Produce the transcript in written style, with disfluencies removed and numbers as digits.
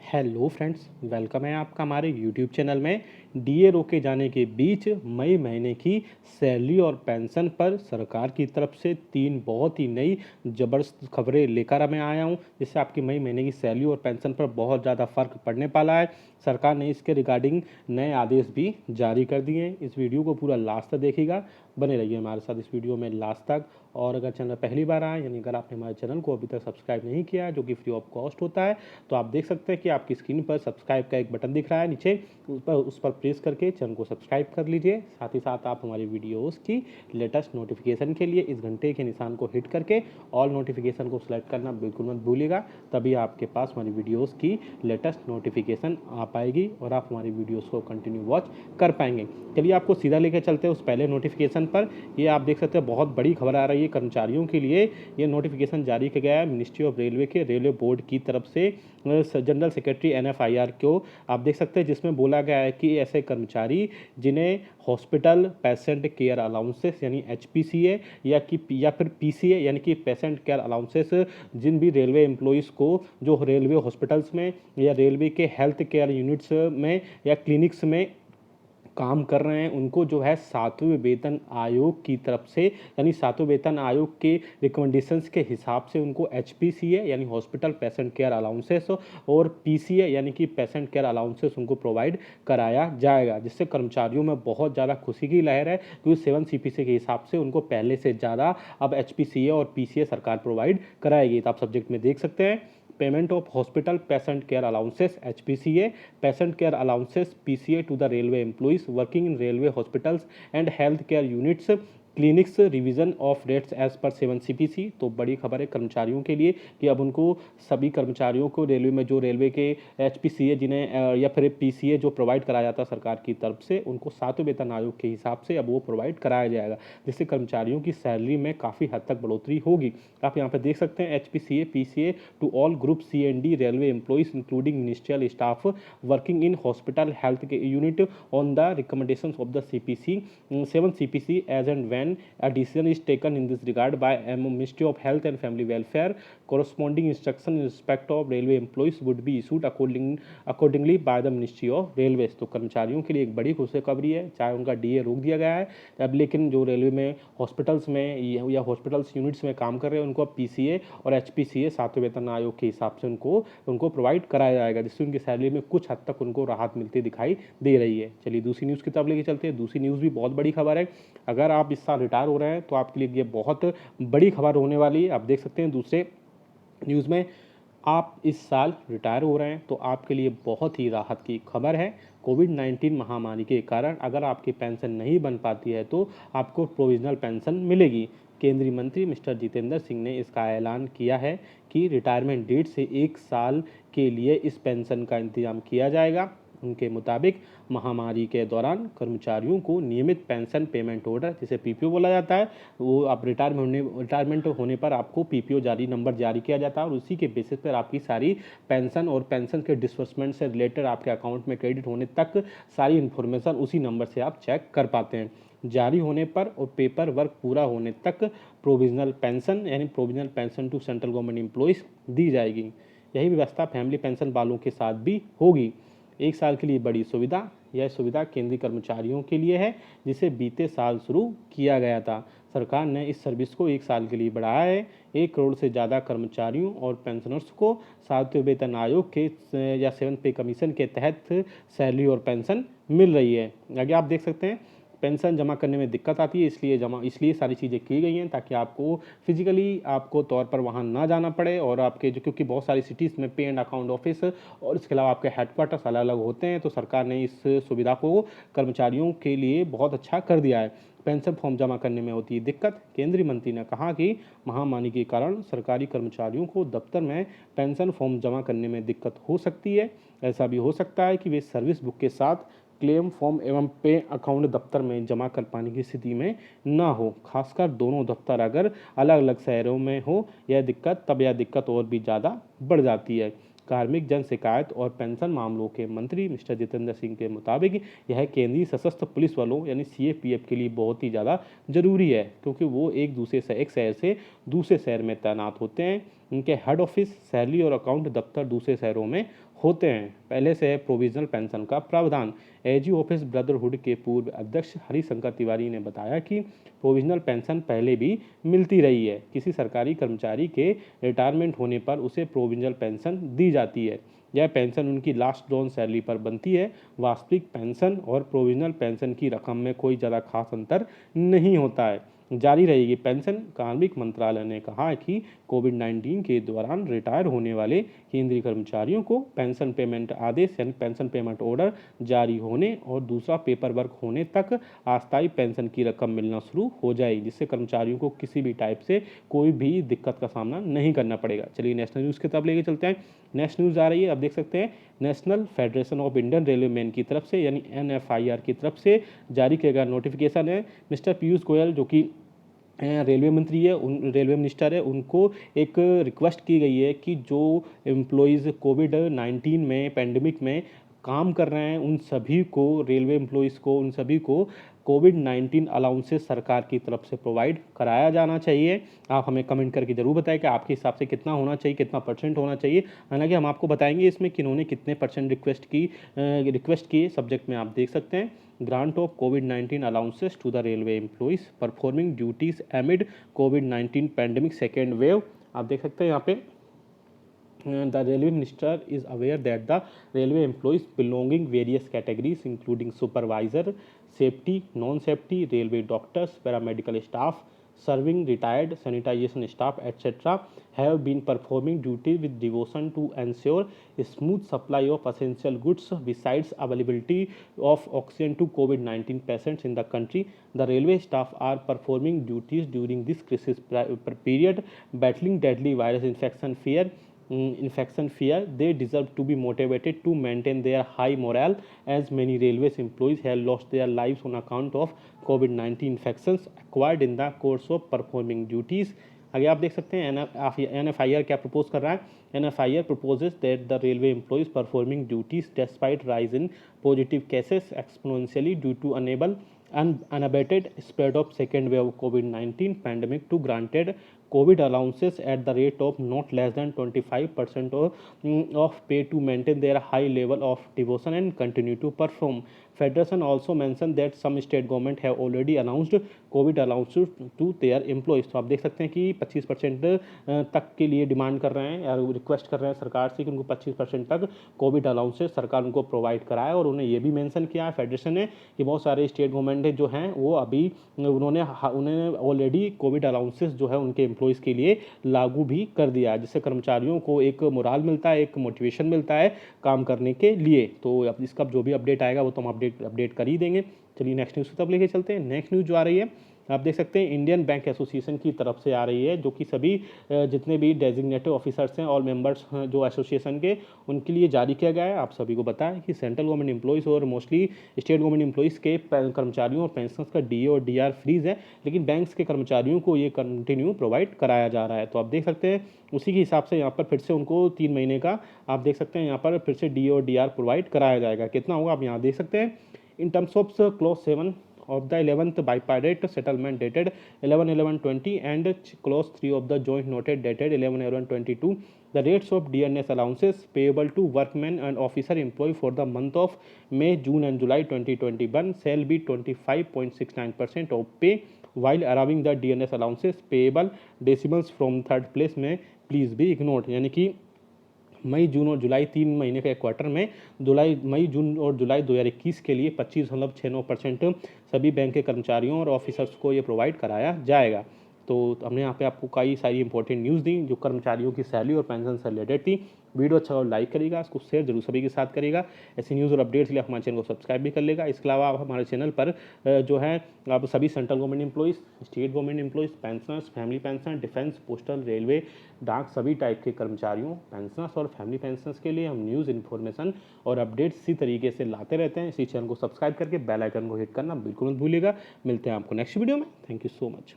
Hello friends, welcome है आपका हमारे यूट्यूब चैनल में। डीए रोके जाने के बीच मई महीने की सैलरी और पेंशन पर सरकार की तरफ से 3 बहुत ही नई ज़बरदस्त खबरें लेकर मैं आया हूं, जिससे आपकी मई महीने की सैलरी और पेंशन पर बहुत ज़्यादा फ़र्क पड़ने वाला है। सरकार ने इसके रिगार्डिंग नए आदेश भी जारी कर दिए हैं। इस वीडियो को पूरा लास्ट तक देखिएगा, बने रहिए हमारे साथ इस वीडियो में लास्ट तक। और अगर चैनल पहली बार आए, यानी अगर आपने हमारे चैनल को अभी तक सब्सक्राइब नहीं किया है, जो कि फ्री ऑफ कॉस्ट होता है, तो आप देख सकते हैं कि आपकी स्क्रीन पर सब्सक्राइब का एक बटन दिख रहा है नीचे, उस पर प्रेस करके चैनल को सब्सक्राइब कर लीजिए। साथ ही साथ आप हमारी वीडियोस की लेटेस्ट नोटिफिकेशन के लिए इस घंटे के निशान को हिट करके ऑल नोटिफिकेशन को सिलेक्ट करना बिल्कुल मत भूलिएगा, तभी आपके पास हमारी वीडियोस की लेटेस्ट नोटिफिकेशन आ पाएगी और आप हमारी वीडियोस को कंटिन्यू वॉच कर पाएंगे। चलिए आपको सीधा लेकर चलते हैं उस पहले नोटिफिकेशन पर। ये आप देख सकते हैं, बहुत बड़ी खबर आ रही है कर्मचारियों के लिए। ये नोटिफिकेशन जारी किया गया है मिनिस्ट्री ऑफ रेलवे के रेलवे बोर्ड की तरफ से जनरल सेक्रेटरी एनएफआईआर को आप देख सकते हैं, जिसमें बोला गया है कि ऐसे कर्मचारी जिन्हें हॉस्पिटल पेशेंट केयर अलाउंसेस यानी एचपीसीए या फिर पीसीए यानी कि पेशेंट केयर अलाउंसेस, जिन भी रेलवे एम्प्लॉइज़ को जो रेलवे हॉस्पिटल्स में या रेलवे के हेल्थ केयर यूनिट्स में या क्लिनिक्स में काम कर रहे हैं, उनको जो है 7वें वेतन आयोग की तरफ से यानी 7वें वेतन आयोग के रिकमेंडेशंस के हिसाब से उनको एचपीसीए यानी हॉस्पिटल पेशेंट केयर अलाउंसेस और पीसीए यानी कि पेशेंट केयर अलाउंसेस उनको प्रोवाइड कराया जाएगा, जिससे कर्मचारियों में बहुत ज़्यादा खुशी की लहर है, क्योंकि 7 सीपीसी के हिसाब से उनको पहले से ज़्यादा अब एचपीसीए और पीसीए सरकार प्रोवाइड कराएगी। तो आप सब्जेक्ट में देख सकते हैं, payment of hospital patient care allowances HPCA, patient care allowances PCA to the railway employees working in railway hospitals and health care units clinics, revision of rates as per 7 CPC. तो बड़ी खबर है कर्मचारियों के लिए कि अब उनको सभी कर्मचारियों को रेलवे में जो रेलवे के एचपीसीए जिन्हें या फिर पीसीए जो प्रोवाइड कराया जाता है सरकार की तरफ से, उनको 7वें वेतन आयोग के हिसाब से अब वो प्रोवाइड कराया जाएगा, जिससे कर्मचारियों की सैलरी में काफ़ी हद तक बढ़ोतरी होगी। आप यहाँ पर देख सकते हैं HPCA PCA to all group C and D railway employees including ministerial staff working in hospital health unit on the recommendation of the CPC 7 CPC as and when a decision is taken in this regard by Ministry of Health and Family Welfare, corresponding instruction in respect of railway employees would be issued accordingly by the Ministry of Railways। तो कर्मचारियों के लिए एक बड़ी खुशखबरी है, चाहे उनका डीए रोक दिया गया है अब, लेकिन जो रेलवे में हॉस्पिटल्स में या हॉस्पिटल्स यूनिट्स में काम कर रहे हैं उनको अब पीसीए और एचपीसीए 7वें वेतन आयोग के हिसाब से उनको प्रोवाइड कराया जाएगा, जिससे उनकी सैलरी में कुछ हद तक उनको राहत मिलती दिखाई दे रही है। चलिए दूसरी न्यूज़ की तरफ लेके चलते हैं। दूसरी न्यूज़ भी बहुत बड़ी खबर है। अगर आप इस साल रिटायर हो रहे हैं तो आपके लिए ये बहुत बड़ी खबर होने वाली है। आप देख सकते हैं दूसरे न्यूज़ में, आप इस साल रिटायर हो रहे हैं तो आपके लिए बहुत ही राहत की खबर है। कोविड-19 महामारी के कारण अगर आपकी पेंशन नहीं बन पाती है तो आपको प्रोविजनल पेंशन मिलेगी। केंद्रीय मंत्री मिस्टर जितेंद्र सिंह ने इसका ऐलान किया है कि रिटायरमेंट डेट से 1 साल के लिए इस पेंशन का इंतजाम किया जाएगा। उनके मुताबिक महामारी के दौरान कर्मचारियों को नियमित पेंशन पेमेंट ऑर्डर, जिसे पीपीओ बोला जाता है, वो आप रिटायरमेंट होने पर आपको पीपीओ नंबर जारी किया जाता है और उसी के बेसिस पर आपकी सारी पेंशन और पेंशन के डिसबर्समेंट से रिलेटेड आपके अकाउंट में क्रेडिट होने तक सारी इन्फॉर्मेशन उसी नंबर से आप चेक कर पाते हैं। जारी होने पर और पेपर वर्क पूरा होने तक प्रोविजनल पेंशन यानी provisional pension to central government employees दी जाएगी। यही व्यवस्था फैमिली पेंशन वालों के साथ भी होगी। 1 साल के लिए बड़ी सुविधा। यह सुविधा केंद्रीय कर्मचारियों के लिए है, जिसे बीते साल शुरू किया गया था। सरकार ने इस सर्विस को 1 साल के लिए बढ़ाया है। 1 करोड़ से ज़्यादा कर्मचारियों और पेंशनर्स को 7वें वेतन आयोग के या 7th पे कमीशन के तहत सैलरी और पेंशन मिल रही है। आगे आप देख सकते हैं, पेंशन जमा करने में दिक्कत आती है, इसलिए सारी चीज़ें की गई हैं, ताकि आपको फिजिकली आपको तौर पर वहाँ ना जाना पड़े। और आपके जो, क्योंकि बहुत सारी सिटीज़ में पे एंड अकाउंट ऑफिस और इसके अलावा आपके हेडक्वार्टर्स अलग अलग होते हैं, तो सरकार ने इस सुविधा को कर्मचारियों के लिए बहुत अच्छा कर दिया है। पेंशन फॉर्म जमा करने में होती है दिक्कत। केंद्रीय मंत्री ने कहा कि महामारी के कारण सरकारी कर्मचारियों को दफ्तर में पेंशन फॉर्म जमा करने में दिक्कत हो सकती है। ऐसा भी हो सकता है कि वे सर्विस बुक के साथ क्लेम फॉर्म एवं पे अकाउंट दफ्तर में जमा कर पाने की स्थिति में ना हो, खासकर दोनों दफ्तर अगर अलग अलग शहरों में हो यह दिक्कत और भी ज़्यादा बढ़ जाती है। कार्मिक जन शिकायत और पेंशन मामलों के मंत्री मिस्टर जितेंद्र सिंह के मुताबिक यह केंद्रीय सशस्त्र पुलिस बलों यानी सीएपीएफ के लिए बहुत ही ज़्यादा जरूरी है, क्योंकि वो एक शहर से दूसरे शहर में तैनात होते हैं। उनके हेड ऑफिस, सैलरी और अकाउंट दफ्तर दूसरे शहरों में होते हैं। पहले से है प्रोविजनल पेंशन का प्रावधान। एजी ऑफिस ब्रदरहुड के पूर्व अध्यक्ष हरिशंकर तिवारी ने बताया कि प्रोविजनल पेंशन पहले भी मिलती रही है। किसी सरकारी कर्मचारी के रिटायरमेंट होने पर उसे प्रोविजनल पेंशन दी जाती है। यह पेंशन उनकी लास्ट ड्रॉन सैलरी पर बनती है। वास्तविक पेंशन और प्रोविजनल पेंशन की रकम में कोई ज़्यादा खास अंतर नहीं होता है। जारी रहेगी पेंशन। कार्मिक मंत्रालय ने कहा है कि कोविड-19 के दौरान रिटायर होने वाले केंद्रीय कर्मचारियों को पेंशन पेमेंट आदेश यानी पेंशन पेमेंट ऑर्डर जारी होने और दूसरा पेपर वर्क होने तक अस्थायी पेंशन की रकम मिलना शुरू हो जाएगी, जिससे कर्मचारियों को किसी भी टाइप से कोई भी दिक्कत का सामना नहीं करना पड़ेगा। चलिए नेशनल न्यूज़ की तरफ लेके चलते हैं। नेशनल न्यूज़ आ रही है, आप देख सकते हैं national federation of Indian railway man की तरफ से यानी NFIR की तरफ से जारी किया गया नोटिफिकेशन है। मिस्टर पीयूष गोयल जो कि रेलवे मंत्री है, उन रेलवे मिनिस्टर है, उनको एक रिक्वेस्ट की गई है कि जो एम्प्लॉयज़ कोविड-19 में पेंडेमिक में काम कर रहे हैं उन सभी को, रेलवे एम्प्लॉयज़ को, उन सभी को कोविड-19 अलाउंसेस सरकार की तरफ से प्रोवाइड कराया जाना चाहिए। आप हमें कमेंट करके ज़रूर बताएं कि आपके हिसाब से कितना होना चाहिए, कितना परसेंट होना चाहिए। हालांकि हम आपको बताएंगे इसमें किन्होंने कितने परसेंट रिक्वेस्ट की सब्जेक्ट में आप देख सकते हैं। Grant of covid allowances to the railway employees performing duties एमिड covid pandemic second wave. आप देख सकते हैं यहाँ पे the railway minister is aware that the railway employees belonging various categories including supervisor, safety, non-safety, railway doctors, paramedical staff, serving retired sanitization staff, etc. have been performing duty with devotion to ensure a smooth supply of essential goods. Besides availability of oxygen to COVID-19 patients in the country, the railway staff are performing duties during this crisis period, battling deadly virus infection fear. They deserve to be motivated to maintain their high morale, as many railways employees have lost their lives on account of COVID-19 infections acquired in the course of performing duties. आगे आप देख सकते हैं NFIR क्या propose कर रहा है। NFIR proposes that the railway employees performing duties despite rise in positive cases exponentially due to unabated spread of second wave of COVID-19 pandemic to granted COVID allowances at the rate of not less than 25% of pay to maintain their high level of devotion and continue to perform. Federation also mentioned that some state government have already announced COVID allowances to their employees. तो आप देख सकते हैं कि 25% तक के लिए demand कर रहे हैं या रिक्वेस्ट कर रहे हैं सरकार से कि उनको 25% तक कोविड अलाउंसेस सरकार उनको प्रोवाइड कराए। और उन्हें ये भी मेंशन किया है फेडरेशन ने कि बहुत सारे स्टेट गवर्नमेंट जो हैं वो अभी उन्होंने ऑलरेडी कोविड अलाउंसेस जो है उनके एम्प्लॉयज़ के लिए लागू भी कर दिया है, जिससे कर्मचारियों को एक मोराल मिलता है, एक मोटिवेशन मिलता है काम करने के लिए। तो अब इसका जो भी अपडेट आएगा वो तो हम अपडेट कर ही देंगे। चलिए नेक्स्ट न्यूज़ की तरफ लेके चलते हैं। नेक्स्ट न्यूज़ जो आ रही है आप देख सकते हैं इंडियन बैंक एसोसिएशन की तरफ से आ रही है, जो कि सभी जितने भी डेजिग्नेटेड ऑफिसर्स हैं और मेंबर्स जो एसोसिएशन के, उनके लिए जारी किया गया है। आप सभी को पता है कि सेंट्रल गवर्नमेंट एम्प्लॉयज़ और मोस्टली स्टेट गवर्नमेंट एम्प्लॉयज़ के कर्मचारियों और पेंशनर्स का DA और DR फ्रीज है, लेकिन बैंक्स के कर्मचारियों को ये कंटिन्यू प्रोवाइड कराया जा रहा है। तो आप देख सकते हैं उसी के हिसाब से यहाँ पर फिर से उनको 3 महीने का आप देख सकते हैं यहाँ पर फिर से DA और DR प्रोवाइड कराया जाएगा। कितना होगा आप यहाँ देख सकते हैं। In terms of clause 7 of the 11th bipartite settlement dated 11/11/20 and clause 3 of the joint note dated 11/11/22, the rates of DNS allowances payable to workmen and officer employee for the month of May, June and July 2021 shall be 25.69% of pay, while allowing the DNS allowances payable decimals from third place में please be ignored। यानी कि मई, जून और जुलाई 3 महीने के quarter में मई, जून और जुलाई 2021 के लिए 25.69% सभी बैंक के कर्मचारियों और ऑफिसर्स को ये प्रोवाइड कराया जाएगा। तो हमने यहाँ पे आपको कई सारी इंपॉर्टेंट न्यूज़ दी जो कर्मचारियों की सैलरी और पेंशन से रिलेटेड थी। वीडियो अच्छा और लाइक करेगा, इसको शेयर जरूर सभी के साथ करेगा। ऐसी न्यूज़ और अपडेट्स के लिए हमारे चैनल को सब्सक्राइब भी कर लेगा। इसके अलावा आप हमारे चैनल पर जो है आप सभी central government employees, state government employees, pensioners, family pension, defence, postal, railway, डाक सभी टाइप के कर्मचारियों, पेंशनर्स और फैमिली पेंशनर्स के लिए हम न्यूज़ इन्फॉर्मेशन और अपडेट्स इसी तरीके से लाते रहते हैं। इसी चैनल को सब्सक्राइब करके बेल आइकन को हिट करना बिल्कुल मत भूलिएगा। मिलते हैं आपको नेक्स्ट वीडियो में। Thank you so much.